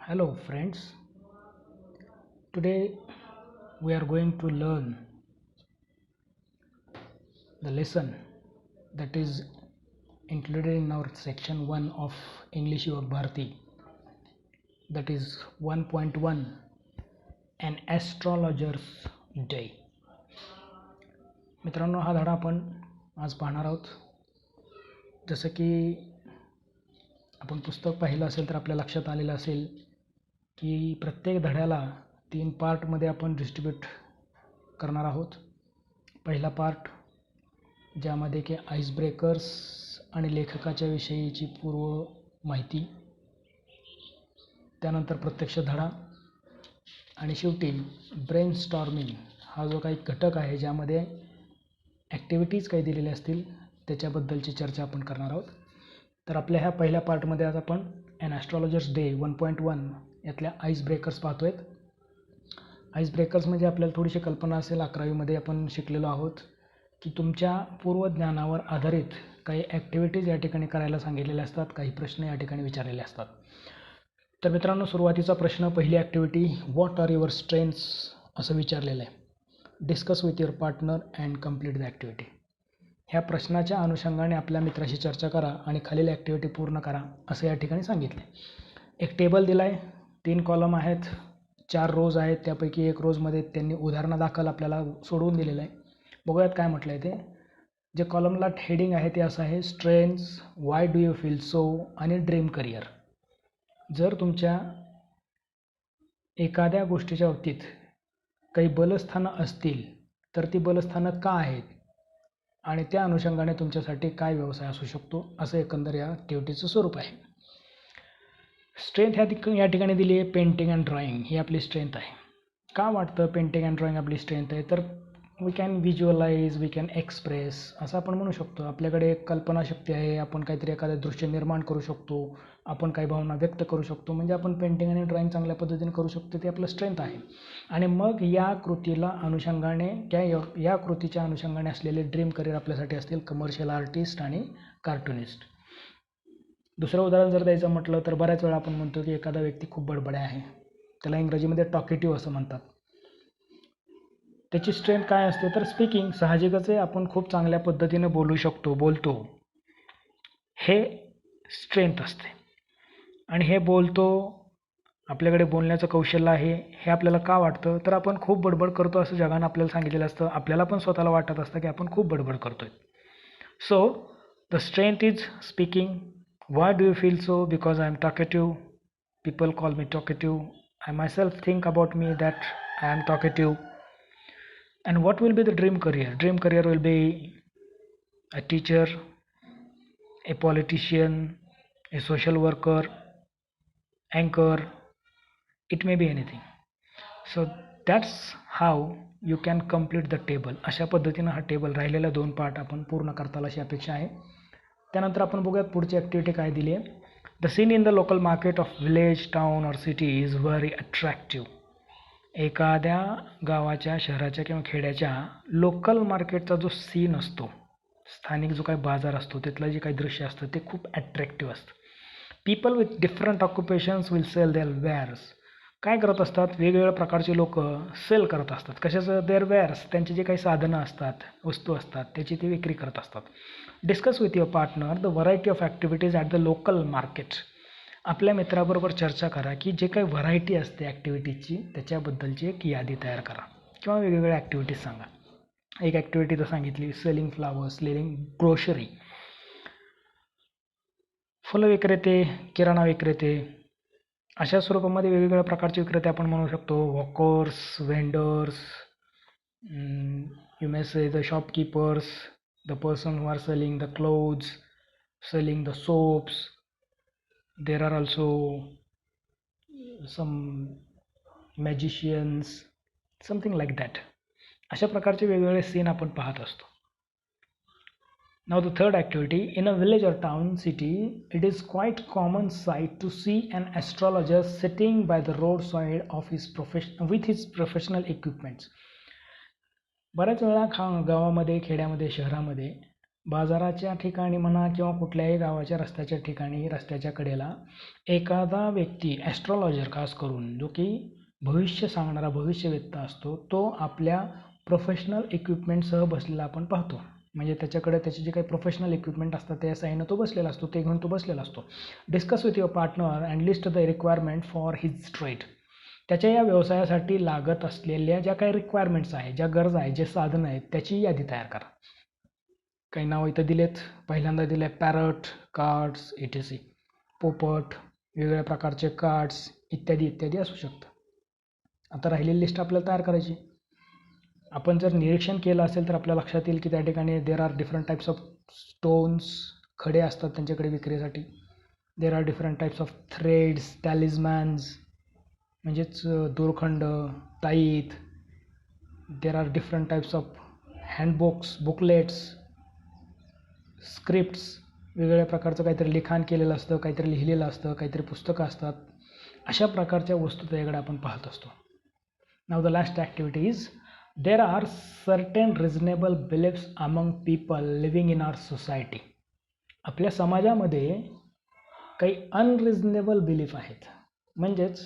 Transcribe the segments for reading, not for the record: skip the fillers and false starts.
Hello friends, today we are going to learn the lesson that is included in our section 1 of English Yuvak Bharati, that is 1.1, an astrologer's day. मित्रांनो, हा धडा आपण आज पाहणार आहोत. जसं की आपण पुस्तक पाहिलं असेल तर आपल्या लक्षात आलेलं असेल की प्रत्येक धड्याला 3 पार्टमध्ये आपण डिस्ट्रीब्यूट करणार आहोत. पहिला पार्ट ज्यामध्ये की आईस ब्रेकर्स आणि लेखकाच्या विषयीची पूर्व माहिती, त्यानंतर प्रत्यक्ष धडा आणि शेवटी ब्रेन स्टॉर्मिंग हा जो काही घटक आहे ज्यामध्ये ॲक्टिव्हिटीज काही दिलेल्या असतील त्याच्याबद्दलची चर्चा आपण करणार आहोत. तर आपल्या ह्या पहिल्या पार्टमध्ये आज आपण ॲन ॲस्ट्रॉलॉजर्स डे 1.1 यातल्या आईस ब्रेकर्स पाहतो आहेत. आईस ब्रेकर्स म्हणजे आपल्याला थोडीशी कल्पना असेल, 11वीमध्ये आपण शिकलेलो आहोत की तुमच्या पूर्वज्ञानावर आधारित काही ॲक्टिव्हिटीज या ठिकाणी करायला सांगितलेल्या असतात, काही प्रश्न या ठिकाणी विचारलेले असतात. तर मित्रांनो, सुरुवातीचा प्रश्न, पहिली activity, what are your strengths असं विचारलेलं आहे. Discuss with your partner and complete the activity. ह्या प्रश्नाच्या अनुषंगाने आपल्या मित्राशी चर्चा करा आणि खालील ॲक्टिव्हिटी पूर्ण करा असं या ठिकाणी सांगितले. एक टेबल दिला आहे, 3 कॉलम आहेत, 4 रोज आहेत, त्यापैकी एक रोजमध्ये त्यांनी उदाहरणादाखल आपल्याला सोडवून दिलेलं आहे. बघूयात काय म्हटलं आहे ते. जे कॉलमला हेडिंग आहे ते असं आहे, strengths, why do you feel so आणि ड्रीम करिअर. जर तुमच्या एखाद्या गोष्टीच्या बाबतीत काही बलस्थानं असतील तर ती बलस्थानं का आहेत आणि त्या अनुषंगाने तुमच्यासाठी काय व्यवसाय असू शकतो, असं एकंदर या ॲक्टिव्हिटीचं स्वरूप आहे. स्ट्रेंथ या ठिकाणी दिली आहे, पेंटिंग अँड ड्रॉइंग ही आपली स्ट्रेंथ आहे. का वाटतं पेंटिंग अँड ड्रॉइंग आपली स्ट्रेंथ आहे? तर we can visualise, we can express असं आपण म्हणू शकतो. आपल्याकडे एक कल्पनाशक्ती आहे, आपण काहीतरी एखादं दृश्य निर्माण करू शकतो, आपण काही भावना व्यक्त करू शकतो, म्हणजे आपण पेंटिंग आणि ड्रॉइंग चांगल्या पद्धतीने करू शकतो. ते आपलं स्ट्रेंथ आहे. आणि मग या कृतीला अनुषंगाने या कृतीच्या अनुषंगाने असलेले ड्रीम करिअर आपल्यासाठी असतील कमर्शियल आर्टिस्ट आणि कार्टुनिस्ट. दुसरं उदाहरण जर द्यायचं म्हटलं तर बऱ्याच वेळा आपण म्हणतो की एखादा व्यक्ती खूप बडबड्या आहे, त्याला इंग्रजीमध्ये टॉकेटिव्ह असं म्हणतात. त्याची स्ट्रेंथ काय असते तर स्पीकिंग. साहजिकच आहे, आपण खूप चांगल्या पद्धतीने बोलतो, हे स्ट्रेंथ असते. आणि हे बोलतो, आपल्याकडे बोलण्याचं कौशल्य आहे, हे आपल्याला का वाटतं तर आपण खूप बडबड करतो असं जगानं आपल्याला सांगितलेलं असतं. आपल्याला पण स्वतःला वाटत असतं की आपण खूप बडबड करतोय. So the strength is speaking. Why do you feel so? Because I am talkative. People call me talkative. I myself think about me that I am talkative. And what will be the dream career? Dream career will be a teacher, a politician, a social worker, anchor. It may be anything. So that's how you can complete the table. अशा पद्धतीनं हा table राहिलेला 2 part आपण पूर्ण करताल अशी अपेक्षा आहे. त्यानंतर आपण बघूयात पुढची ॲक्टिव्हिटी काय दिली आहे. The seen in the local market of village, town और सिटी इज व्हेरी अट्रॅक्टिव्ह. एखाद्या गावाच्या, शहराच्या किंवा खेड्याच्या लोकल मार्केटचा जो सीन असतो, स्थानिक जो काही बाजार असतो, त्यातलं जे काही दृश्य असतं ते खूप अट्रॅक्टिव्ह असतं. People with different occupations will sell their wares. काय करत असतात, वेगवेगळ्या प्रकारचे लोक सेल करत असतात. कशाचं? Their wares. त्यांची जे काही साधनं असतात, वस्तू असतात, त्याची ते विक्री करत असतात. Discuss with your partner the variety of activities at the local market. आपल्या मित्राबरोबर चर्चा करा की जे काही व्हरायटी असते ॲक्टिव्हिटीजची त्याच्याबद्दलची एक यादी तयार करा किंवा वेगवेगळ्या ॲक्टिव्हिटीज सांगा. एक ॲक्टिव्हिटी तर सांगितली, सेलिंग फ्लावर्स, सेलिंग ग्रोसरी. फुलं विक्रेते, किराणा विक्रेते, अशा स्वरूपामध्ये वेगवेगळ्या प्रकारचे विक्रेते आपण म्हणू शकतो. Walkers, vendors, you may say the shopkeepers, the person who are selling the clothes, selling the soaps. There are also some magicians, something like that. अशा प्रकारचे वेगवेगळे सीन आपण पाहत असतो. Now the third activity, in a village or town, city, it is quite common sight to see an astrologer sitting by the roadside of with his professional equipments. बऱ्याच वेळा गावामध्ये, खेड्यामध्ये, शहरामध्ये बाजाराच्या ठिकाणी म्हणा किंवा कुठल्याही गावाच्या रस्त्याच्या ठिकाणी रस्त्याच्या कडेला एखादा व्यक्ती ॲस्ट्रॉलॉजर खास करून जो की भविष्य सांगणारा भविष्यवेत्ता असतो, तो आपल्या प्रोफेशनल इक्विपमेंटसह बसलेला आपण पाहतो. म्हणजे त्याच्याकडे त्याचे जे काही प्रोफेशनल इक्विपमेंट असतात त्या साईनं तो बसलेला असतो, ते घेऊन तो बसलेला असतो. Discuss with your partner and list the requirement for his trade. त्याच्या या व्यवसायासाठी लागत असलेल्या ज्या काही रिक्वायरमेंट्स आहेत, ज्या गरजा आहेत, जे साधनं आहेत, त्याची यादी तयार करा. काही नावं इथं दिलेत. पहिल्यांदा दिले पॅरट, कार्ड्स, etc. पोपट, वेगवेगळ्या प्रकारचे कार्ड्स इत्यादी इत्यादी असू शकतं. आता राहिलेली लिस्ट आपल्याला तयार करायची. आपण जर निरीक्षण केलं असेल तर आपल्या लक्षात येईल की त्या ठिकाणी there are different types of stones, खडे असतात त्यांच्याकडे विक्रीसाठी. There are different types of threads, talismans म्हणजेच दोरखंड, ताईत. There are different types of handbooks, booklets, scripts, वेगवेगळ्या प्रकारचं काहीतरी लिखाण केलेलं असतं, काहीतरी लिहिलेलं असतं, काहीतरी पुस्तकं असतात. अशा प्रकारच्या वस्तू त्याच्याकडे आपण पाहत असतो. नाव the last activity is there are certain reasonable beliefs among people living in our society. आपल्या समाजामध्ये काही अनरिझनेबल बिलीफ आहेत, म्हणजेच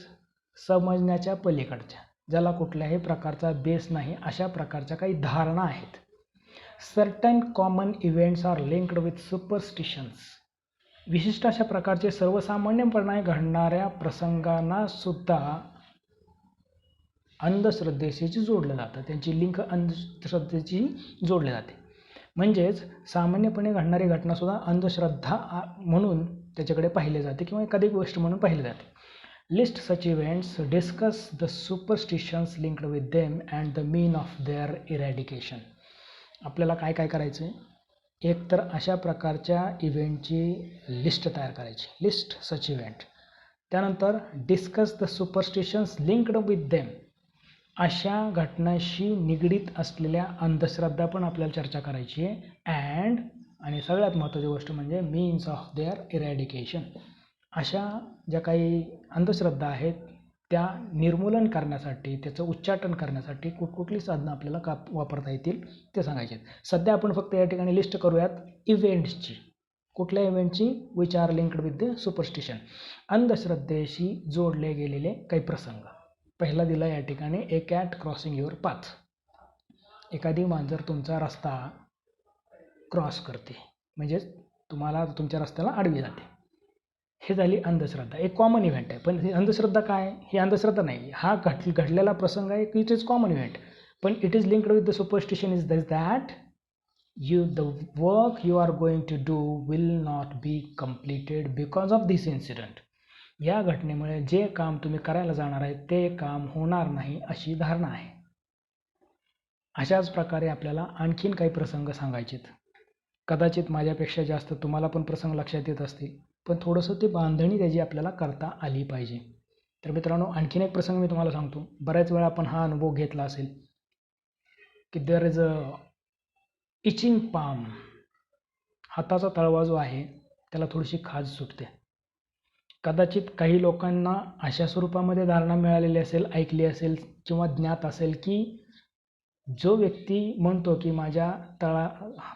समजण्याच्या पलीकडच्या, ज्याला कुठल्याही प्रकारचा बेस नाही अशा प्रकारच्या काही धारणा आहेत. Certain common events are linked with superstitions. विशिष्ट अशा प्रकारचे सर्वसामान्यपणे घडणाऱ्या प्रसंगांना सुद्धा अंधश्रद्धेशी जोडलं जातं. त्यांची लिंक अंधश्रद्धेची जोडली जाते. म्हणजेच सामान्यपणे घडणारी घटनासुद्धा अंधश्रद्धा म्हणून त्याच्याकडे पाहिले जाते किंवा एखादी गोष्ट म्हणून पाहिले जाते. List such events, discuss the superstitions linked with them and the mean of their eradication. आपल्याला काय काय करायचं आहे? एक तर अशा प्रकारच्या इव्हेंटची लिस्ट तयार करायची, लिस्ट सच इव्हेंट. त्यानंतर discuss the superstitions linked with them. अशा घटनाशी निगडीत असलेल्या अंधश्रद्धा पण आपल्याला चर्चा करायची आहे. आणि सगळ्यात महत्त्वाची गोष्ट म्हणजे मीन्स ऑफ देअर इरॅडिकेशन. अशा ज्या काही अंधश्रद्धा आहेत त्या निर्मूलन करण्यासाठी, त्याचं उच्चाटन करण्यासाठी कुठकुठली साधनं आपल्याला वापरता येतील ते सांगायचे आहेत. सध्या आपण फक्त या ठिकाणी लिस्ट करूयात इव्हेंट्सची. कुठल्या इव्हेंटची? Which are linked with the superstition. अंधश्रद्धेशी जोडले गेलेले काही प्रसंग. पहिला दिला या ठिकाणी a cat crossing your path. एखादी मांजर तुमचा रस्ता क्रॉस करते, म्हणजेच तुम्हाला तुमच्या रस्त्याला आडवी जाते. हे झाली अंधश्रद्धा, एक कॉमन इव्हेंट आहे. पण ही अंधश्रद्धा काय? ही अंधश्रद्धा नाही, हा घडलेला प्रसंग आहे. इट इज कॉमन इव्हेंट, पण it is linked with the superstition is that the work you are going to do will not be completed because of this incident. या घटनेमुळे जे काम तुम्ही करायला जाणार आहे ते काम होणार नाही अशी धारणा आहे. अशाच प्रकारे आपल्याला आणखीन काही प्रसंग सांगायचेत. कदाचित माझ्यापेक्षा जास्त तुम्हाला पण प्रसंग लक्षात येत असतील, पण थोडंसं ते बांधणी त्याची आपल्याला करता आली पाहिजे. तर मित्रांनो, आणखीन एक प्रसंग मी तुम्हाला सांगतो. बऱ्याच वेळा आपण हा अनुभव घेतला असेल की there is a itching palm. हाताचा तळवा जो आहे त्याला थोडीशी खाज सुटते. कदाचित काही लोकांना अशा स्वरूपामध्ये धारणा मिळालेली असेल, ऐकली असेल किंवा ज्ञात असेल की जो व्यक्ती म्हणतो की माझ्या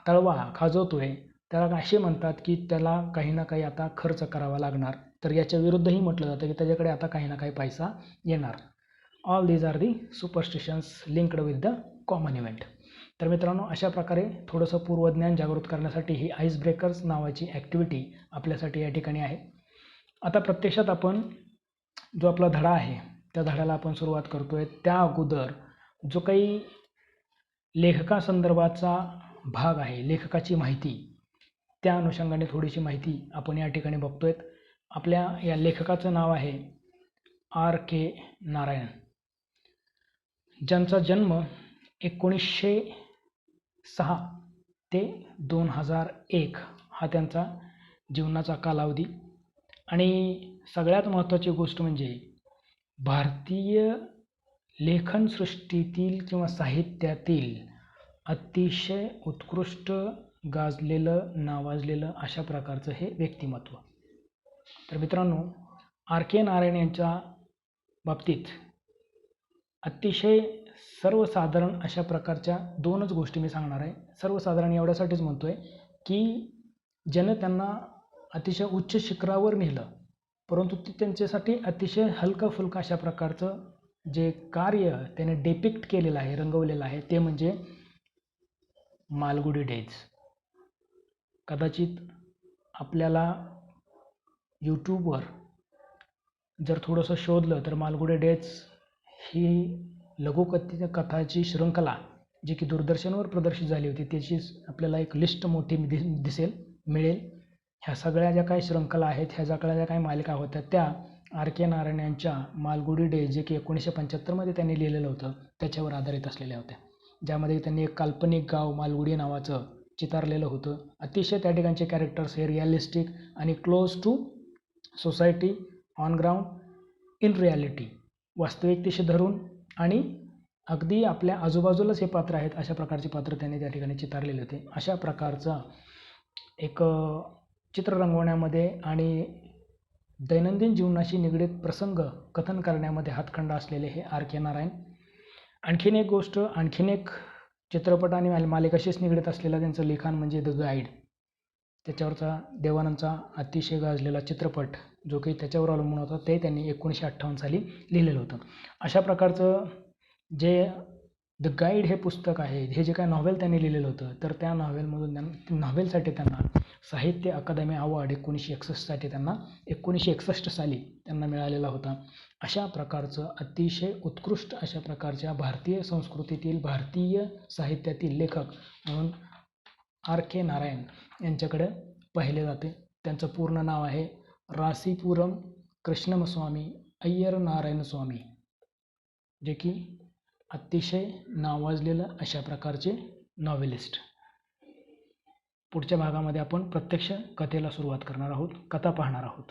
तळवा खाजवतोय त्याला असे म्हणतात की त्याला काही ना काही आता खर्च करावा लागणार. तर याच्या विरुद्धही म्हटलं जातं की त्याच्याकडे आता काही ना काही पैसा येणार. All these are the superstitions linked with the common event. तर मित्रांनो, अशा प्रकारे थोडंसं पूर्वज्ञान जागृत करण्यासाठी ही आईस ब्रेकर्स नावाची ॲक्टिव्हिटी आपल्यासाठी या ठिकाणी आहे. आता प्रत्यक्षात आपण जो आपला धडा आहे त्या धड्याला आपण सुरुवात करतो आहे. त्या अगोदर जो काही लेखकासंदर्भाचा भाग आहे, लेखकाची माहिती, त्या अनुषंगाने थोडीशी माहिती आपण या ठिकाणी बघतो आहेत. आपल्या या लेखकाचं नाव आहे R.K. नारायण, ज्यांचा जन्म 1906 ते 2001 हा त्यांचा जीवनाचा कालावधी. आणि सगळ्यात महत्त्वाची गोष्ट म्हणजे भारतीय लेखनसृष्टीतील किंवा साहित्यातील अतिशय उत्कृष्ट गाजलेलं, नावाजलेलं अशा प्रकारचं हे व्यक्तिमत्व. तर मित्रांनो, R.K. नारायण यांच्या बाबतीत अतिशय सर्वसाधारण अशा प्रकारच्या दोनच गोष्टी मी सांगणार आहे. सर्वसाधारण एवढ्यासाठीच म्हणतो आहे की ज्यानं त्यांना अतिशय उच्च शिखरावर नेलं, परंतु ते त्यांच्यासाठी अतिशय हलकं फुलकं अशा प्रकारचं जे कार्य त्याने डिपिक्ट केलेलं आहे, रंगवलेलं आहे, ते म्हणजे मालगुडी डेज. कदाचित आपल्याला यूट्यूबवर जर थोडंसं शोधलं तर मालगुडी डेज ही कथाची शृंखला जी की दूरदर्शनवर प्रदर्शित झाली होती त्याची आपल्याला एक लिस्ट मोठी मिळेल. ह्या सगळ्या ज्या काही शृंखला आहेत, ह्या सगळ्या ज्या काही मालिका होत्या त्या आर के नारायण यांच्या मालगुडी डेज जे की 1975 त्यांनी लिहिलेलं होतं त्याच्यावर आधारित असलेल्या होत्या, ज्यामध्ये त्यांनी एक काल्पनिक गाव मालगुडी नावाचं चितारलेलं होतं. अतिशय त्या ठिकाणचे कॅरेक्टर्स हे रिअलिस्टिक आणि close to society on ground in reality, वास्तविकतेशी धरून आणि अगदी आपल्या आजूबाजूलाच हे पात्र आहेत अशा प्रकारचे पात्र त्यांनी त्या ठिकाणी चितारलेले होते. अशा प्रकारचा एक चित्र रंगवण्यामध्ये आणि दैनंदिन जीवनाशी निगडीत प्रसंग कथन करण्यामध्ये हातखंडा असलेले हे आर के नारायण. आणखीन एक गोष्ट, आणखीन एक चित्रपट आणि मालिकाशीच निगडीत असलेलं त्यांचं लिखाण म्हणजे द गाईड. त्याच्यावरचा देवानंदचा अतिशय गाजलेला चित्रपट जो काही त्याच्यावर अवलंबून होता ते त्यांनी 1958 साली लिहिलेलं होतं. अशा प्रकारचं जे द गाईड हे पुस्तक आहे, हे जे काय नॉव्हेल त्यांनी लिहिलेलं होतं, तर त्या नॉव्हेलमधून नॉव्हेलसाठी त्यांना साहित्य अकादमी अवॉर्ड 1961 साली त्यांना मिळालेला होता. अशा प्रकारचं अतिशय उत्कृष्ट अशा प्रकारच्या भारतीय संस्कृतीतील भारतीय साहित्यातील लेखक म्हणून आर के नारायण यांच्याकडे पाहिले जाते. त्यांचं पूर्ण नाव आहे रासीपुरम कृष्णमस्वामी अय्यर नारायण स्वामी, जे की अतिशय नावाजलेलं अशा प्रकारचे नॉव्हेलिस्ट. पुढच्या भागामध्ये आपण प्रत्यक्ष कथेला सुरुवात करणार आहोत, कथा पाहणार आहोत.